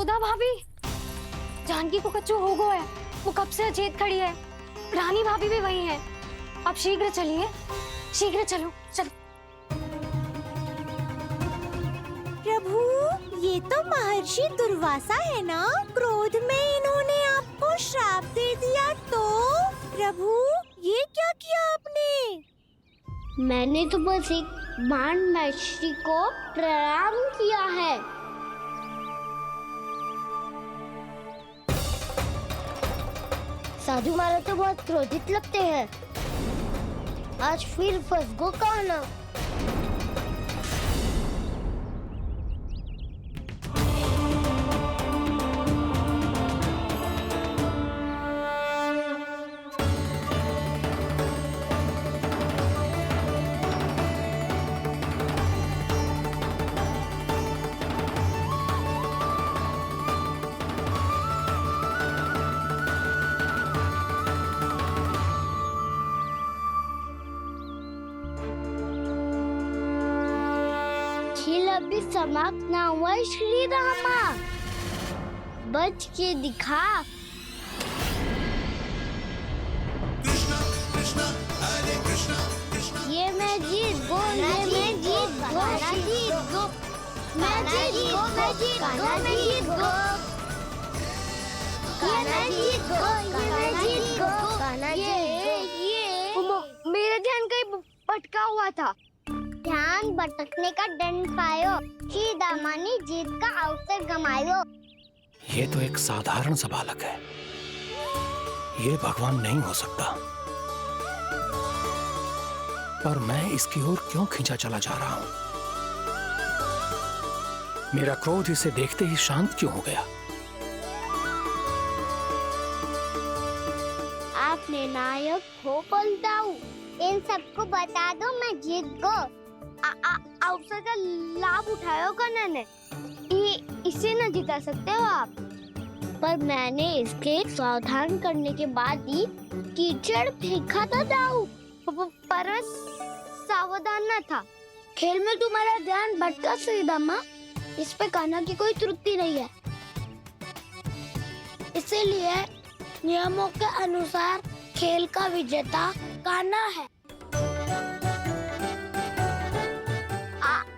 यशोदा भाभी, जानकी को कच्चू हो गया है। वो कब से अचेत खड़ी है। रानी भाभी भी वही है। आप शीघ्र चलिए, शीघ्र चलो, चलो। प्रभु, ये तो महर्षि दुर्वासा है ना? क्रोध में इन्होंने आपको श्राप दे दिया तो? प्रभु, ये क्या किया आपने? मैंने तो बस एक बाण महर्षि को प्रणाम किया है। साधु महाराज तो बहुत क्रोधित लगते हैं। आज फिर फंस गो कहना। खेल अभी समाप्त ना हुआ है श्री रामा। बच के दिखा। कृष्णा कृष्णा हरे कृष्णा कृष्णा। ये मैं जीत गो, ये मैं जीत गो, जीत गो, मैं जीत गो, मैं जीत गो, मैं जीत गो, ये मैं जीत गो, ये मैं जीत गो, ये मेरा ध्यान कहीं भटका हुआ था। ध्यान भटकने का दंड पायो, श्री दामा ने जीत का अवसर गमायो। ये तो एक साधारण सा बालक है, ये भगवान नहीं हो सकता। पर मैं इसकी ओर क्यों खींचा चला जा रहा हूं? मेरा क्रोध इसे देखते ही शांत क्यों हो गया? आपने नायक हो पलटाऊ, इन सबको बता दो मैं जीत गो। अवसर का लाभ उठायो कन्या ने, इसे न जिता सकते हो आप। पर मैंने इसके सावधान करने के बाद ही कीचड़ फेंका था दाऊ, पर सावधान न था। खेल में तुम्हारा ध्यान भटका श्रीदामा, इस पे कान्हा की कोई त्रुटि नहीं है। इसीलिए नियमों के अनुसार खेल का विजेता कान्हा है।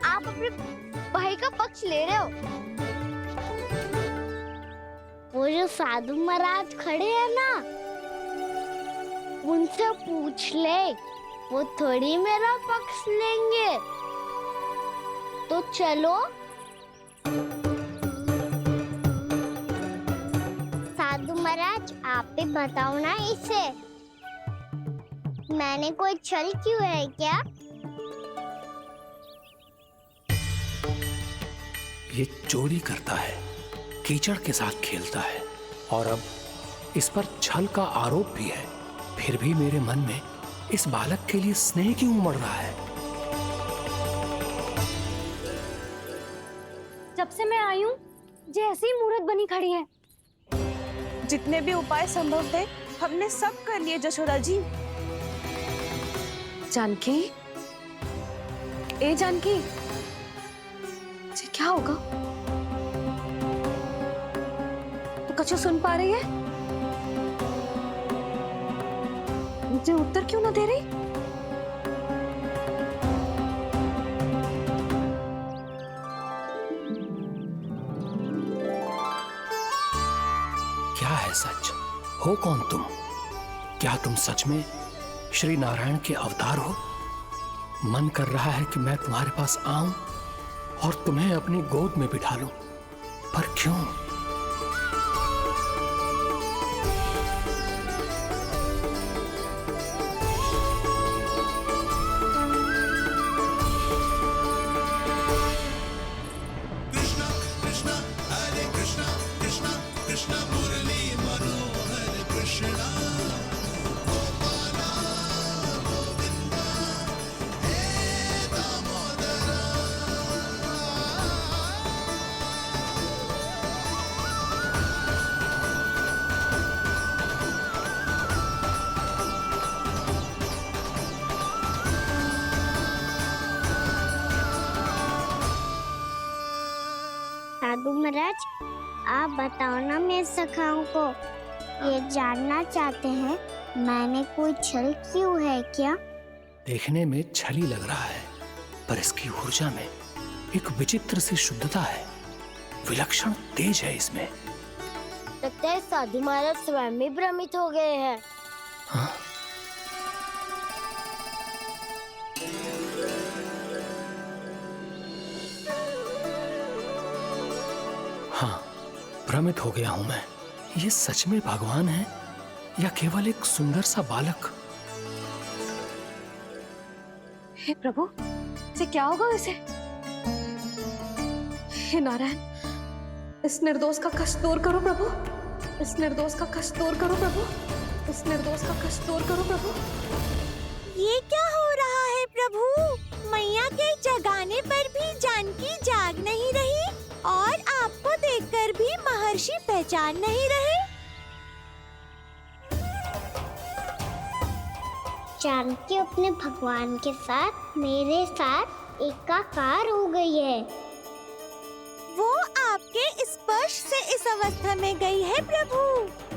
आप अपने भाई का पक्ष ले रहे हो। वो जो साधु महाराज खड़े हैं ना, उनसे पूछ ले, वो थोड़ी मेरा पक्ष लेंगे। तो चलो। साधु महाराज, आप भी बताओ ना इसे, मैंने कोई छल क्यों है क्या? ये चोरी करता है, कीचड़ के साथ खेलता है, और अब इस पर छल का आरोप भी है। फिर भी मेरे मन में इस बालक के लिए स्नेह क्यों उमड़ रहा है? जब से मैं आई हूँ, जैसी मूर्त बनी खड़ी है। जितने भी उपाय संभव थे हमने सब कर लिए जशोदा जी। जानकी, ए जानकी, ये क्या होगा? तो कच्चू सुन पा रही है? मुझे उत्तर क्यों ना दे रही? क्या है सच? हो कौन तुम? क्या तुम सच में श्री नारायण के अवतार हो? मन कर रहा है कि मैं तुम्हारे पास आऊं और तुम्हें अपनी गोद में बिठा लूं, पर क्यों? कृष्णा कृष्णा हरे कृष्णा कृष्णा कृष्णा मुरली मनोहर कृष्णा गोपाला गोविंदा हे दामोदरा। साधु महाराज, आप बताओ ना मेरे सखाओं को, ये जानना चाहते हैं मैंने कोई छल क्यों है क्या? देखने में छली लग रहा है, पर इसकी ऊर्जा में एक विचित्र सी शुद्धता है, विलक्षण तेज है इसमें। लगता है साधु महाराज स्वयं ही भ्रमित हो गए हैं। हाँ? हाँ, भ्रमित हो गया हूं मैं। ये सच में भगवान है या केवल एक सुंदर सा बालक? हे प्रभु, इसे क्या होगा इसे? हे नारायण, इस निर्दोष का कष्ट दूर करो प्रभु, इस निर्दोष का कष्ट दूर करो प्रभु, इस निर्दोष का कष्ट दूर करो प्रभु। ये क्या हो रहा है प्रभु? मैया के जगाने पर भी जानकी जाग नहीं रही और आपको देखकर भी महर्षि पहचान नहीं रहे। जानकी अपने भगवान के साथ मेरे साथ एकाकार हो गई है। वो आपके स्पर्श से इस अवस्था में गई है प्रभु।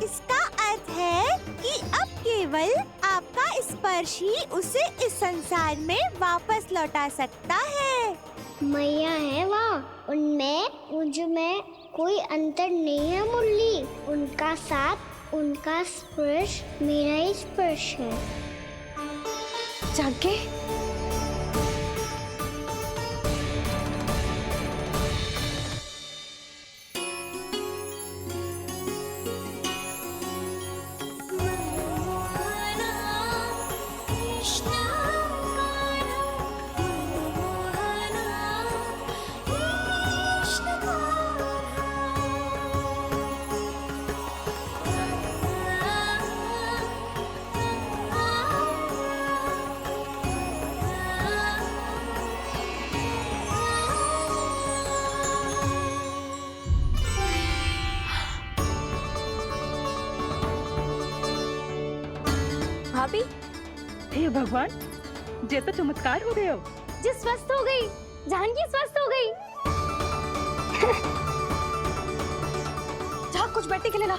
इसका अर्थ है कि अब केवल आपका स्पर्श ही उसे इस संसार में वापस लौटा सकता है। मैया है वहाँ, उनमें मुझ में कोई अंतर नहीं है मुरली। उनका साथ, उनका स्पर्श मेरा ही स्पर्श है। जानकी, भाभी, हे भगवान, ये तो चमत्कार हो गया। जी स्वस्थ हो गई, जानकी स्वस्थ हो गई। जा कुछ बैठने के लिए ला।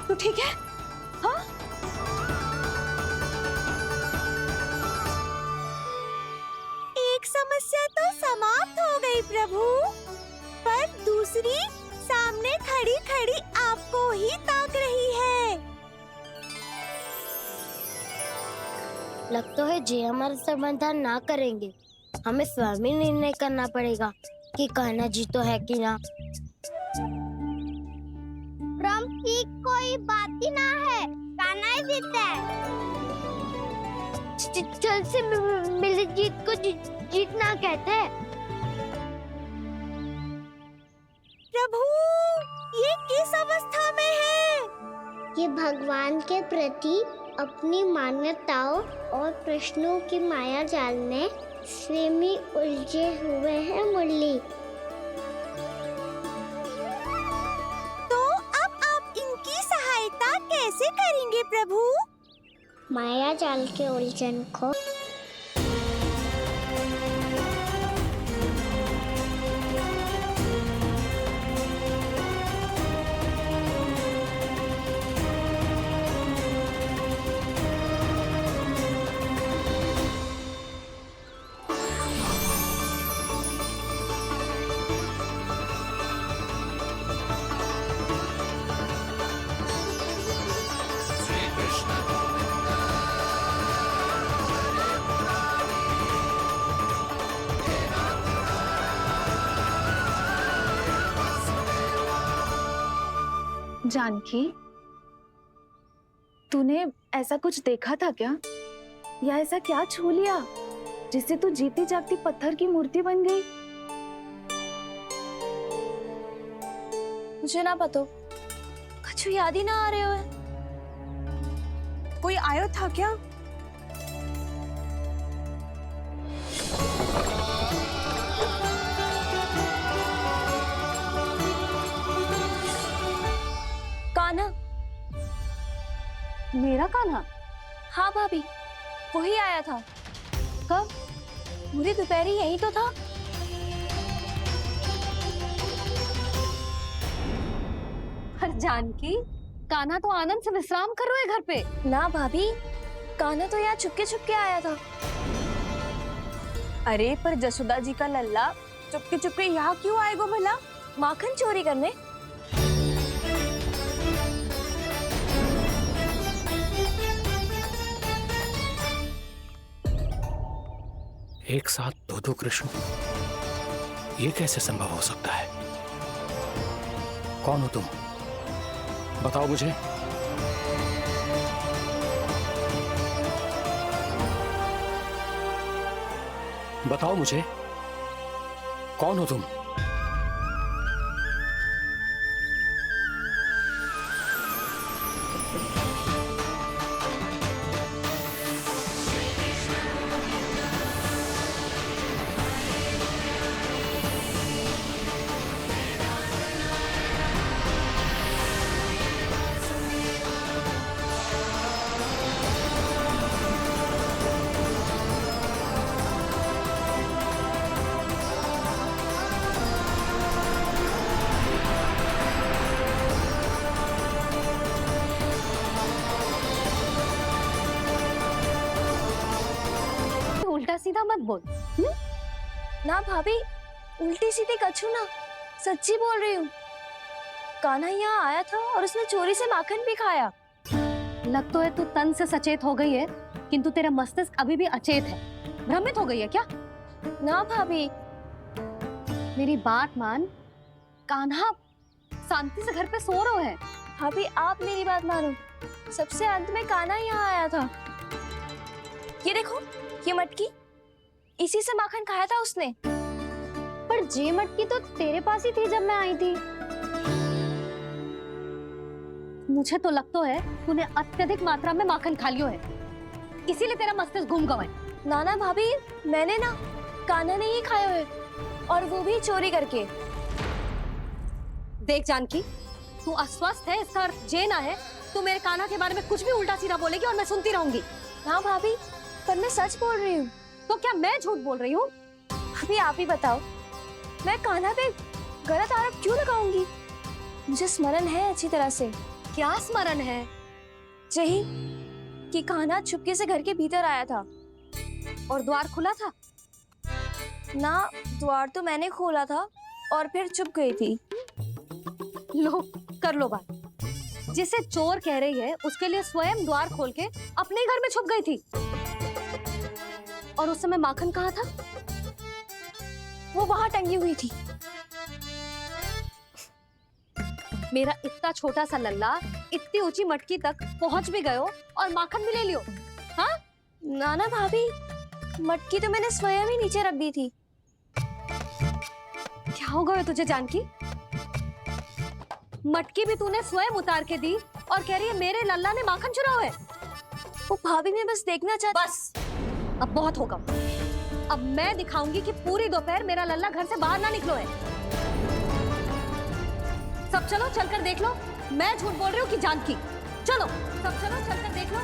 तू ठीक है? हाँ? एक समस्या तो समाप्त हो गई प्रभु, पर दूसरी सामने खड़ी खड़ी आपको ही ताक रही है। लगता है जी हमारा समाधान ना करेंगे, हमें स्वयं ही निर्णय करना पड़ेगा कि कहना जी तो है कि ना। ब्रह्म की कोई बात ही ना है, कहना ही जीता है। चल से मिली जीत को जीतना कहते हैं। प्रभु, ये किस अवस्था में है? ये भगवान के प्रति अपनी मान्यताओं और प्रश्नों की माया जाल में स्वयं ही उलझे हुए हैं मुरली। तो अब आप इनकी सहायता कैसे करेंगे प्रभु? माया जाल के उलझन को जानकी, तूने ऐसा कुछ देखा था क्या? या ऐसा क्या छू लिया जिससे तू जीती जागती पत्थर की मूर्ति बन गई? मुझे ना पता, कुछ याद ही ना आ रहे हो। कोई आयो था क्या? कान्हा, मेरा कान्हा? हाँ भाभी, वही आया था। कब? पूरी दोपहर यही तो था। जानकी, कान्हा तो आनंद से विश्राम कर रहे घर पे। ना भाभी, कान्हा तो यहाँ चुपके चुपके आया था। अरे पर जसोदा जी का लल्ला चुपके चुपके यहाँ क्यों आएगा भला? माखन चोरी करने? एक साथ दो कृष्ण, ये कैसे संभव हो सकता है? कौन हो तुम? बताओ मुझे। बताओ मुझे, कौन हो तुम? उल्टा सीधा मत बोल। ना भाभी, उल्टी सीधी कछू ना, सच्ची बोल रही हूँ। कान्हा यहाँ आया था और उसने चोरी से माखन भी खाया। लग तो है तू तन से सचेत हो गई है, किंतु तेरा मस्तिष्क अभी भी अचेत है। भ्रमित हो गई है क्या? ना भाभी। मेरी बात मान, कान्हा शांति से घर पे सो रहा है। भाभी आप मेरी बात मानो, सबसे अंत में कान्हा यहाँ आया था। ये देखो, ये मटकी, इसी से माखन खाया था उसने। पर जे मटकी तो तेरे पास ही थी जब मैं आई थी। मुझे तो लगता है तूने अत्यधिक मात्रा में माखन खा लियो है, इसीलिए तेरा मस्तिष्क घूम गया है। नाना भाभी, मैंने ना, कान्हा ने ही खाया है, और वो भी चोरी करके। देख जानकी, तू अस्वस्थ है, इसका अर्थ जे ना है तू मेरे कान्हा के बारे में कुछ भी उल्टा सीधा बोलेगी और मैं सुनती रहूंगी। हाँ भाभी, पर मैं सच बोल रही हूँ। तो क्या मैं झूठ बोल रही हूँ? भाभी आप ही बताओ, मैं कान्हा पे गलत आरोप क्यों लगाऊंगी? मुझे स्मरण है अच्छी तरह से। क्या स्मरण है? यही कि कान्हा चुपके से घर के भीतर आया था। और द्वार खुला था? ना, द्वार तो मैंने खोला था और फिर चुप गई थी। लो, कर लो बात। जिसे चोर कह रही है उसके लिए स्वयं द्वार खोल के अपने घर में छुप गई थी। और उस समय माखन कहाँ था? वो वहां टंगी हुई थी। मेरा इतना छोटा सा लल्ला इतनी ऊंची मटकी तक पहुंच भी गयो और माखन भी ले लियो। हाँ? नाना भाभी, मटकी तो मैंने स्वयं ही नीचे रख दी थी। क्या हो गया तुझे जानकी? मटकी भी तूने स्वयं उतार के दी और कह रही है मेरे लल्ला ने माखन चुराया है। वो भाभी मैं बस देखना चाहती। बस, अब बहुत होगा। अब मैं दिखाऊंगी कि पूरी दोपहर मेरा लल्ला घर से बाहर ना निकलो है। सब चलो, चलकर देख लो मैं झूठ बोल रही हूँ कि जानकी। चलो सब चलो, चलकर देख लो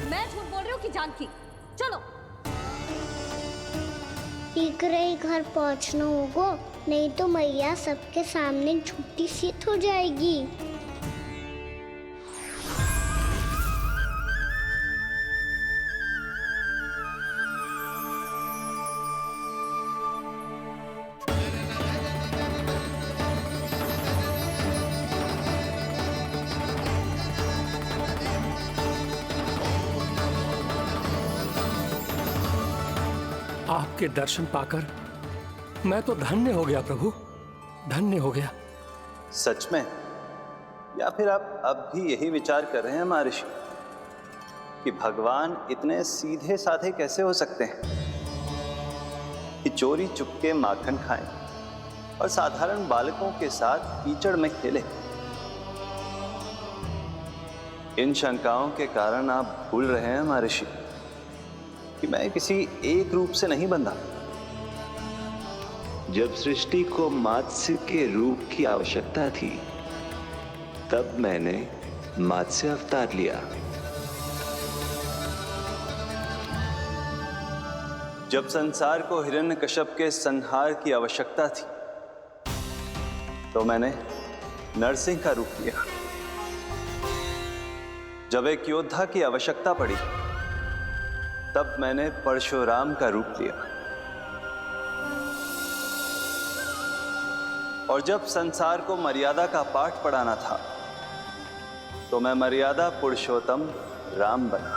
मैं झूठ बोल रही हूँ कि जानकी। चलो। शीघ्र ही घर पहुंचना होगा, नहीं तो मैया सबके सामने झूठी सिद्ध हो जाएगी। आपके दर्शन पाकर मैं तो धन्य हो गया प्रभु, धन्य हो गया। सच में? या फिर आप अब भी यही विचार कर रहे हैं महर्षि कि भगवान इतने सीधे साधे कैसे हो सकते हैं कि चोरी चुपके माखन खाएं और साधारण बालकों के साथ कीचड़ में खेले? इन शंकाओं के कारण आप भूल रहे हैं महर्षि कि मैं किसी एक रूप से नहीं बंधा। जब सृष्टि को मत्स्य के रूप की आवश्यकता थी, तब मैंने मत्स्य अवतार लिया। जब संसार को हिरण्यकश्यप के संहार की आवश्यकता थी, तो मैंने नरसिंह का रूप लिया। जब एक योद्धा की आवश्यकता पड़ी तब मैंने परशुराम का रूप लिया, और जब संसार को मर्यादा का पाठ पढ़ाना था तो मैं मर्यादा पुरुषोत्तम राम बना।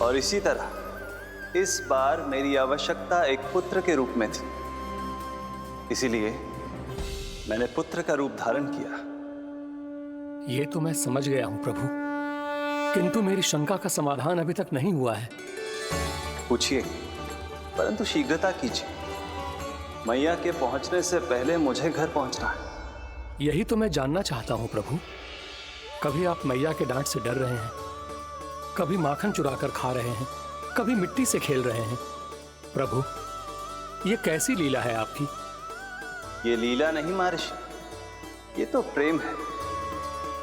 और इसी तरह इस बार मेरी आवश्यकता एक पुत्र के रूप में थी, इसीलिए मैंने पुत्र का रूप धारण किया। ये तो मैं समझ गया हूं प्रभु, किंतु मेरी शंका का समाधान अभी तक नहीं हुआ है। पूछिए, परंतु शीघ्रता कीजिए। मैया के पहुंचने से पहले मुझे घर पहुंचना है। यही तो मैं जानना चाहता हूं प्रभु। कभी आप मैया के डांट से डर रहे हैं, कभी माखन चुराकर खा रहे हैं, कभी मिट्टी से खेल रहे हैं। प्रभु, ये कैसी लीला है आपकी? ये लीला नहीं महर्षि, ये तो प्रेम है।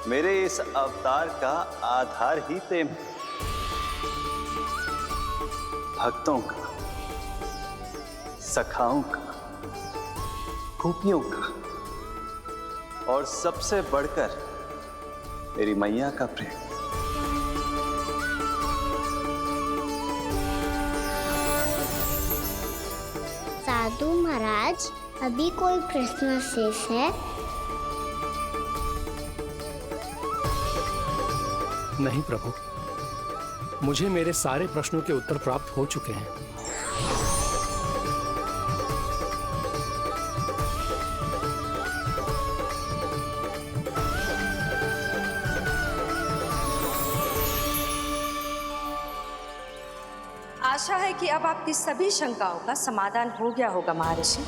मेरे इस अवतार का आधार ही प्रेम है। भक्तों का, सखाओं का, गोपियों का, और सबसे बढ़कर मेरी मैया का प्रेम। साधु महाराज, अभी कोई प्रश्न शेष है? नहीं प्रभु, मुझे मेरे सारे प्रश्नों के उत्तर प्राप्त हो चुके हैं। आशा है कि अब आपकी सभी शंकाओं का समाधान हो गया होगा महर्षि।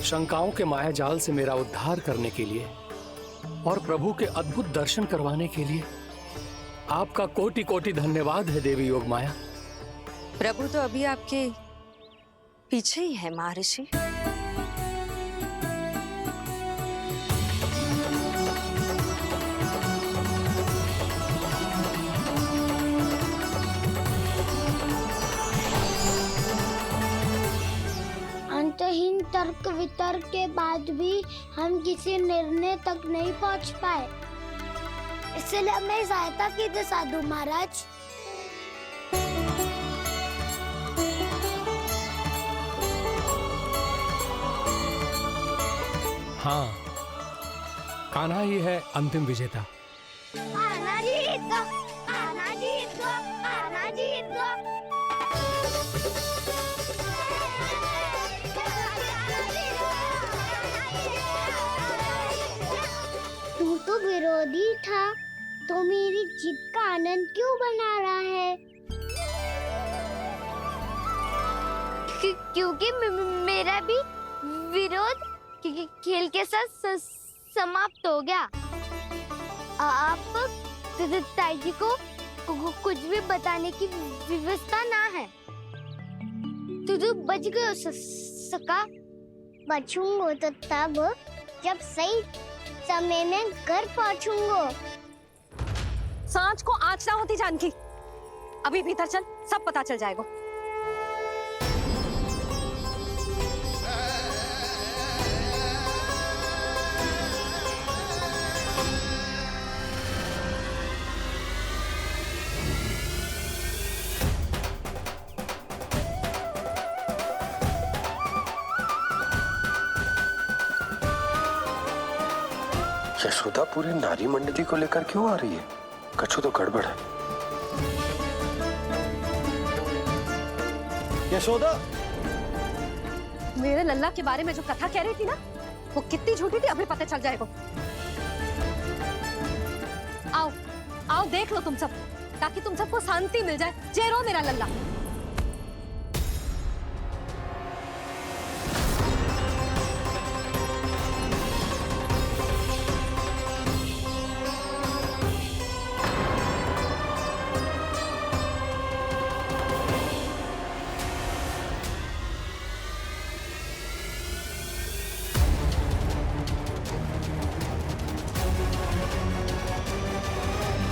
शंकाओं के मायाजाल से मेरा उद्धार करने के लिए और प्रभु के अद्भुत दर्शन करवाने के लिए आपका कोटि कोटि धन्यवाद है देवी योगमाया। प्रभु तो अभी आपके पीछे ही है महर्षि। अंतहीन तर्क वितर्क के बाद भी हम किसी निर्णय तक नहीं पहुंच पाए, इसलिए हमें सहायता कीजिए साधु महाराज। हाँ, कान्हा ही है अंतिम विजेता। आना जीत गो, आना जीत गो, आना जीत गो। तू तो विरोधी था, तो मेरी जीत का आनंद क्यों बना रहा है? क्योंकि मेरा भी विरोध खेल के साथ समाप्त हो गया। आप ताई जी को कुछ भी बताने की व्यवस्था ना है। तू बच गए सका। बचूंगा तो तब जब सही समय में घर पहुंचूंगा। सांच को आँच ना होती जानकी। अभी भीतर चल, सब पता चल जाएगा। यशोदा पूरी नारी मंडली को लेकर क्यों आ रही है? कछु तो गड़बड़ है। यशोदा, मेरे लल्ला के बारे में जो कथा कह रही थी ना, वो कितनी झूठी थी अभी पता चल जाएगा। आओ आओ देख लो तुम सब, ताकि तुम सबको शांति मिल जाए। जे रो मेरा लल्ला।